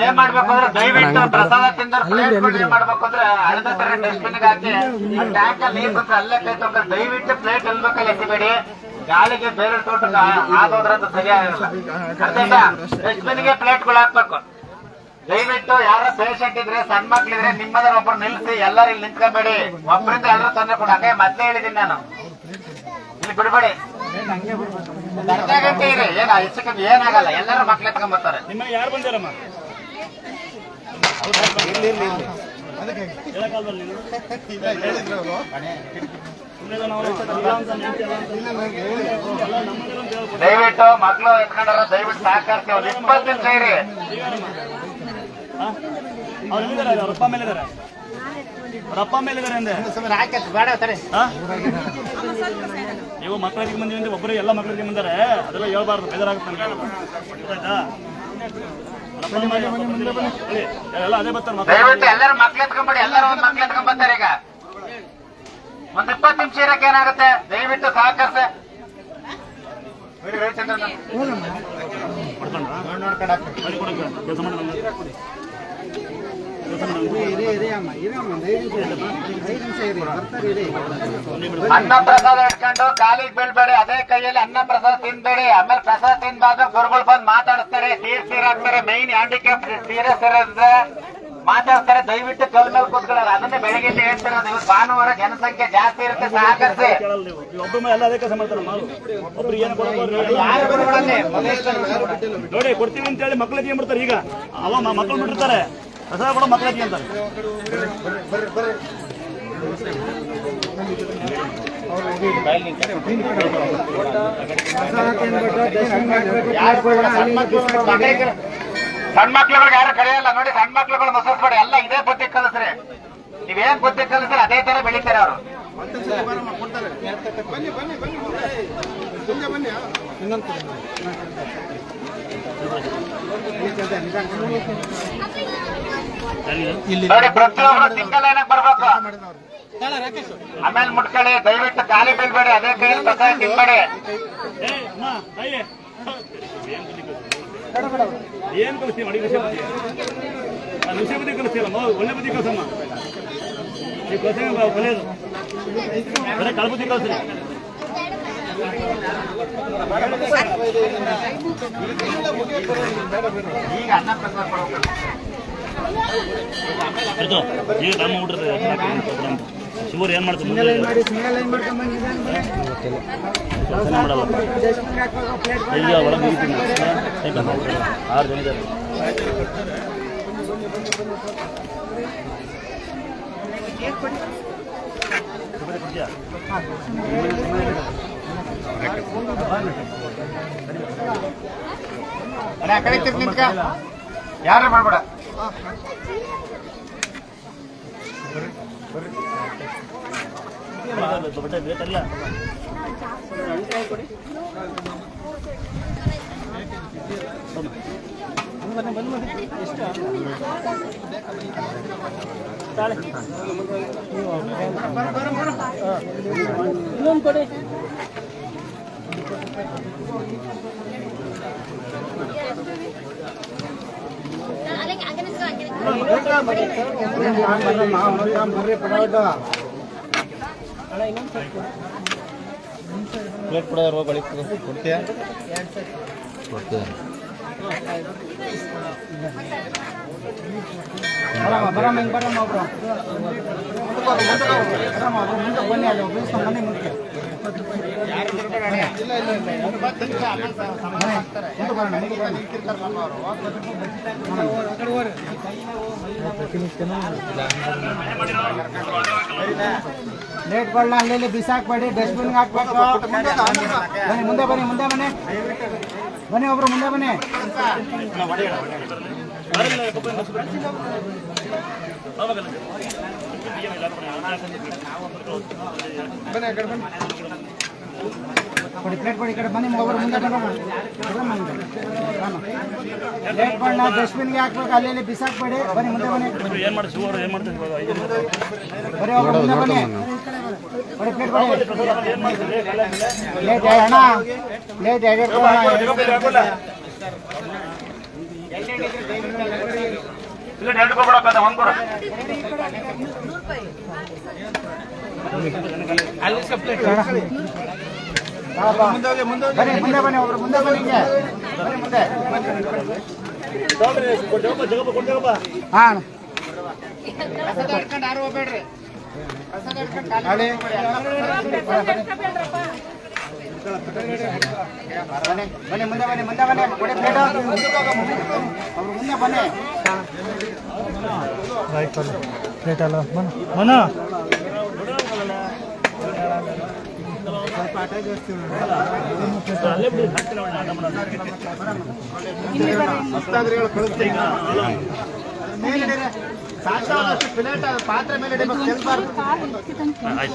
ಏನ್ ಮಾಡ್ಬೇಕು ಅಂದ್ರೆ ದಯವಿಟ್ಟು ಪ್ರಸಾದ ತಿಂದ್ರೆ ಏನ್ ಮಾಡ್ಬೇಕು ಅಂದ್ರೆ ಅರ್ಧ ತರ ಡಸ್ಟ್ಬಿನ್ ಹಾಕಿ ಟ್ಯಾಂಕ್ ಅಲ್ಲಿ ನೀರ್ ಬಂದ್ರೆ ಅಲ್ಲೇ ಕೈ ತೊಗೊಂಡ್ರೆ ದಯವಿಟ್ಟು ಪ್ಲೇಟ್ ಎಲ್ಬೇಕಲ್ಲ ಎಸಿಬೇಡಿ. ಗಾಳಿಗೆ ಬೇರೆ ತೋಟಕ್ಕೆ ಆಗೋದ್ರಂತ ಸರಿಯಾಗಿರಲ್ಲ. ಡಸ್ಟ್ಬಿನ್ಗೆ ಪ್ಲೇಟ್ಗಳು ಹಾಕ್ಬೇಕು. ದಯವಿಟ್ಟು ಯಾರ ಪೇಷಂಟ್ ಇದ್ರೆ ಸಣ್ಣ ಮಕ್ಳಿದ್ರೆ ನಿಮ್ಮದ್ರ ಒಬ್ರು ನಿಲ್ಸಿ ಎಲ್ಲರೂ ಇಲ್ಲಿ ನಿಂತ್ಕೊಬೇಡಿ. ಒಬ್ಬರಿಂದ ಎಲ್ಲರೂ ತೊಂದರೆ ಕೊಡ. ಹಾಗೆ ಮೊದ್ಲೇ ಹೇಳಿದೀನಿ ನಾನು, ಇಲ್ಲಿ ಬಿಡ್ಬೇಡಿ. ಅರ್ಧ ಗಂಟೆ ಇರಿ, ಏನ ಹೆಚ್ಚು ಕಮ್ಮಿ ಏನಾಗಲ್ಲ. ಎಲ್ಲರೂ ಮಕ್ಳು ಎತ್ಕೊಂಡ್ ಬರ್ತಾರೆ. ನಿಮ್ಮ ಯಾರು ಬಂದಾರಮ್ಮ? ದಯವಿಟ್ಟು ಮಕ್ಳು ಎತ್ಕೊಂಡಾರ ದಯವಿಟ್ಟು ಸಹಕರಿಸಿ. ಒಂದು 20 ನಿಮಿಷ ಇರಿ. ಅವ್ರಪ್ಪ ಮೇಲೆ ಇದಾರೆ, ಅವ್ರಪ್ಪ ಮೇಲೆ ಇದಾರೆ ಅಂದೆ. ನೀವು ಮಕ್ಕಳಿಗೆ ಬಂದಿವಿ ಒಬ್ಬರು ಎಲ್ಲ ಮಕ್ಕಳಿಗೆ ಬಂದಾರೆ. ಅದೆಲ್ಲ ಹೇಳ್ಬಾರ್ದು, ಬೇಜಾರಾಗುತ್ತೆ ಎಲ್ಲ ಅದೇ ಬರ್ತಾರೆ. ದಯವಿಟ್ಟು ಎಲ್ಲರೂ ಮಕ್ಳು ಎತ್ಕೊಂಡ್ಬೇಡಿ. ಎಲ್ಲರೂ ಒಂದ್ ಮಕ್ಳು ಎತ್ಕೊಂಡ್ ಬರ್ತಾರೆ. ಈಗ ಒಂದ್ 20 ನಿಮಿಷ ಇರಕ್ಕೆ ಏನಾಗುತ್ತೆ. ದಯವಿಟ್ಟು ಸಹಕರಿಸಿ. ಕೆಲಸ ಮಾಡಿ ಅನ್ನ ಪ್ರಸಾದ ಇಟ್ಕೊಂಡು ಕಾಲಿಗೆ ಬೀಳ್ಬೇಡಿ. ಅದೇ ಕೈಯಲ್ಲಿ ಅನ್ನ ಪ್ರಸಾದ ತಿನ್ಬೇಡಿ. ಆಮೇಲೆ ಪ್ರಸಾದ ತಿನ್ಬಾರ್ದು. ಗುರುಗಳು ಬಂದು ಮಾತಾಡಿಸ್ತಾರೆ, ಸೀರ್ ಹಾಕ್ತಾರೆ. ಮೈನ್ ಹ್ಯಾಂಡಿಕ್ಯಾಪ್ ಸೀರಿಯಸ್ ಇರೋದ್ರೆ ಮಾತಾಡ್ತಾರೆ. ದಯವಿಟ್ಟು ಕಲ್ ಮೇಲೆ ಕೂತ್ಕೊಳ್ಳೋರು. ಅದನ್ನೇ ಬೆಳಗ್ಗೆ ಹೇಳ್ತಿರೋದು. ಇವತ್ತು ಭಾನುವಾರ ಜನಸಂಖ್ಯೆ ಜಾಸ್ತಿ ಇರುತ್ತೆ, ಸಹಕರಿಸಿ. ಒಬ್ಬ ಎಲ್ಲ ಅದೇ ಕೆಲಸ ಮಾಡ್ತಾರೆ. ಒಬ್ರು ಏನು ನೋಡಿ ಕೊಡ್ತೀವಿ ಅಂತ ಹೇಳಿ ಮಕ್ಳಿಗೆ ಏನ್ ಬಿಡ್ತಾರೆ. ಈಗ ಅವ ಮಕ್ಳು ಬಿಟ್ಟಿರ್ತಾರೆ, ಪ್ರಸಾದ ಕೂಡ ಮಕ್ಳಿಗೆ ಅಂತಾರೆ. ಸಣ್ಣ ಮಕ್ಳುಗಳಿಗೆ ಯಾರು ಕರೆಯಲ್ಲ ನೋಡಿ. ಸಣ್ಣ ಮಕ್ಳುಗಳು ಮಸಸ್ಬೇಡಿ. ಎಲ್ಲ ಇದೇ ಬುದ್ಧಿ ಕಲಿಸ್ರಿ. ನೀವೇನ್ ಬುದ್ಧಿ ಕಲಿಸ್ರಿ ಅದೇ ತರ ಬೆಳಿತಾರೆ ಅವರು. ನೋಡಿ ಪ್ರತಿಯೊಬ್ಬರು ಸಿಂಗಲ್ ಏನಕ್ಕೆ ಬರ್ಬೇಕು. ಆಮೇಲೆ ಮುಟ್ಕೊಳ್ಳಿ. ದಯವಿಟ್ಟು ಖಾಲಿ ಬೀಳ್ಬೇಡಿ. ಅದೇ ಕೈಯಲ್ಲಿ ಪ್ರಸಾದ ತಿನ್ಬೇಡಿ. ಏನ್ ಕಲಿಸ್ತೀವಿ ಮಾಡಿ ವಿಷಯ ಬುದ್ಧಿ ಕಲಿಸ್ತೀವಲ್ಲ, ಒಳ್ಳೆ ಬುದ್ಧಿ ಕಲ್ಸಮ್ಮ. ಈ ಕಲ್ಸ ಒಳ್ಳೆಯದು. ಬರೀ ಕಳ್ಬುದ್ಧಿ ಕಲ್ಸ್ರಿ. ಈಗ ಅನ್ನ ಪ್ರಸಾದ ಕೊಡಬೇಕು. ಈಗ ತಮ್ಮ ಹುಡ್ರಿ ಶಿವರ್ ಏನ್ ಮಾಡ್ತಾರೆ ಮಾಡಲ್ಲ. ಈಗ ಒಳಗೆ ಮುಗಿತೀನಿ. 6 ಜನ ಇದ್ದಾರೆ. ಆ ಕಡೆ ನಿಂತ್ಕ. ಯಾರು ಮಾಡ್ಬೇಡ. ಬೇಕಲ್ಲ ಇನ್ನೊಂದು ಕೊಡಿ. ಪ್ಲೇಟ್ ಕೊಡೋರು ಬಳಿ ಕೊಡ್ತೀಯಾ? ಕೊಡ್ತೀಯ. ಬರಮ್ಮ ಹಿಂಗೆ ಬರಮ್ಮ ಒಬ್ರು ಬನ್ನಿ. ಅಲ್ಲಿ ಬನ್ನಿ ಮುಂದೆ. ಪ್ಲೇಟ್ಗಳನ್ನ ಅಲ್ಲಲ್ಲಿ ಬಿಸಾಕ್ಬೇಡಿ. ಡಸ್ಟ್ಬಿನ್ಗೆ ಹಾಕ್ಬೇಕು. ಬನ್ನಿ ಮುಂದೆ ಬನ್ನಿ. ಮುಂದೆ ಬನ್ನಿ. ಬನ್ನಿ ಒಬ್ರು ಮುಂದೆ ಬನ್ನಿ. ಕೊಡಿ ಪ್ಲೇಟ್ ಕೊಡಿ. ಈ ಕಡೆ ಬನ್ನಿ ಒಬ್ಬರು ಮುಂದೆ ಬರೋಣ. ಪ್ಲೇಟ್ಗಳನ್ನ ಡಸ್ಟ್ಬಿನ್ಗೆ ಹಾಕ್ಬೇಕು. ಅಲ್ಲಿ ಬಿಸಾಕ್ಬೇಡಿ. ಬನ್ನಿ ಮುಂದೆ ಬನ್ನಿ. ಏನ್ ಮಾಡ್ತೀವಿ ಏನ್ ಮಾಡ್ತೀವಿ ಬರೀ ಒಬ್ಬರು ಮುಂದೆ ಬನ್ನಿ. ಕೊಡಿ ಪ್ಲೇಟ್ ಕೊಡಿ. ಪ್ಲೇಟ್ ಅಣ್ಣ ಪ್ಲೇಟ್ ಇಲ್ಲ 2 ಕೊಡಬೇಕಂತ ಒಂದು ಕೊಡ ಬನ್ನಿ ಮುಂದೆ ಬನ್ನಿ ಒಬ್ರು ಮುಂದೆ ಬನ್ನಿ ಹಿಂಗೆ ಬನ್ನಿ ಮುಂದೆ ಹಾ ಕಸದ ಹಿಡ್ಕೊಂಡು ಯಾರು ಹೋಗ್ಬೇಡ್ರಿ ಕಸದ ಹಿಡ್ಕೊಂಡು ಖಾಲಿ ಬನ್ನಿ ಬನ್ನಿ ಮುಂದೆ ಬನ್ನಿ ಮುಂದೆ ಬನ್ನಿ ಕೊಡಿ ಪ್ಲೇಟ್ ಅವ್ರು ಮುಂದೆ ಬನ್ನಿ ಪ್ಲೇಟ್ ಅಲ್ಲ ಮನ ಸ್ವಲ್ಪ ಅಟ್ಯಾಚ್ ಮೇಲೆ ಸಾಕಾದಷ್ಟು ಪ್ಲೇಟ್ ಪಾತ್ರೆ ಮೇಲೆ ಇಡಬೇಕು